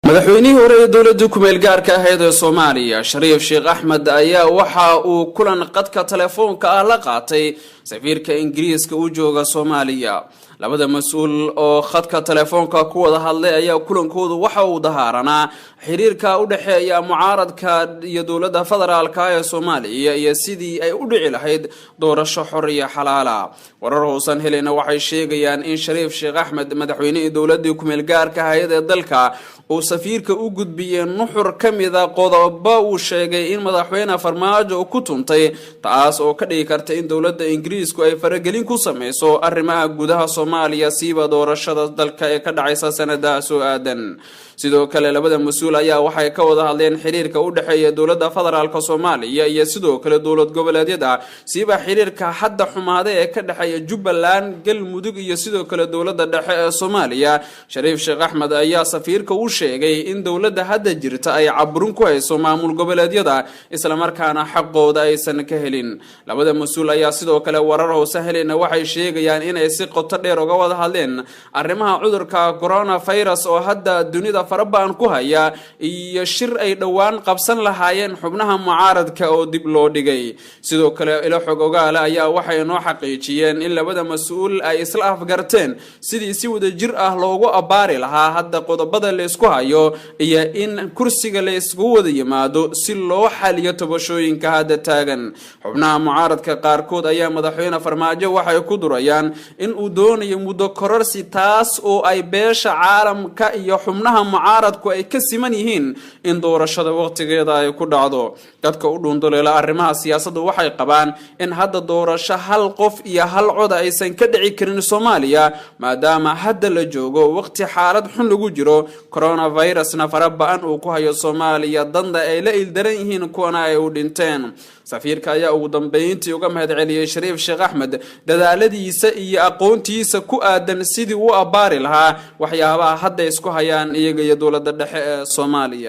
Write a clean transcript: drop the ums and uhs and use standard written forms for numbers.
madaxweynihii hore ee dawladda kumeel gaarka ahayd ee Soomaaliya Shariif Sheekh Axmed ayaa waxa uu kulan qadka telefoonka ah la qaatay safiirka Ingiriiska u jooga Soomaaliya labada mas'uul oo khadka telefoonka ku wada hadlay ayaa kulankoodu waxa uu dahaaranaa xiriirka u dhaxeeya mucaaradka iyo dawladda federaalka ee Soomaaliya iyo sidii ay u dhici lahayd doorasho xor iyo xalaal ah warar hoosan helena waxay sheegayaan in Shariif Sheekh Axmed madaxweynihii dawladda kumeel gaarka ahayd ee dalka uu safiirka u gudbiyay nuxur kamida qodobo uu sheegay in madaxweyne Farmaajo ku tuntay taas oo ka dhigi karta in dawladda Ingiriisku ay faragelin ku sameyso arrimaha gudaha Soomaaliya siiba doorashada dalka ee ka dhacaysa sanadaha soo aadan sidoo kale labada mas'uul ayaa waxay ka wada hadleen xiriirka u dhaxeeya dawladda federaalka Soomaaliya iyo sidoo kale dawlad goboleedyada siiba xiriirka hadda xumaade ee ka dhaxeeya Jubbaland Galmudug iyo sidoo kale dawladda dhexe ee Soomaaliya Shariif Sheekh Axmed ayaa safiirka u sheegay in dawladda hadda jirta ay caburun ku hayso maamul goboleedyada isla markaana xaqooda aysan ka helin labada mas'uul ayaa sidoo kale warar hoose helena waxay sheegayaan in ay si qoto dheer uga wada hadleen arrimaha cudurka coronavirus oo hadda dunida farabaan ku haya iyo shir ay dhawaan qabsan lahaayeen xubnaha mucaaradka oo dib loo dhigay sidoo kale ilo xog ogaale ayaa waxay noo xaqiijiyeen in labada mas'uul ay isla afgarteen sidii si wada jir ah loogu abaari lahaa hadda qodobada la isku hayo iyo in kursiga la isku wada yimaado si loo xaliyo tabashooyinka hadda taagan xubnaha mucaaradka qaarkood ayaa madaxweyne Farmaajo waxay ku durayaan in uu doonayo muddo kororsi taas oo ay beesha caalamka iyo xubnaha mucaaradku ay ka siman yihiin in doorashada waqtigeeda ay ku dhacdo dadka u dhunduleela arrimaha siyaasadda waxay qabaan in hadda doorasho hal qof iyo hal cod aysan ka dhici karin Soomaaliya maadaama hadda la joogo waqti xaalad xun lagu jiro coronavirusna farabaan uu ku hayo Soomaaliya danda ay la ildaran yihiin kuwana ay u dhinteen safiirka ayaa ugu dambeyntii uga mahadceliyay Shariif Sheekh Axmed dadaaladiisa iyo aqoontiisa ku aadan sidii uu abaari lahaa waxyaabaha hadda isku hayaan iyaga iyo dawladda dhexe ee Soomaaliya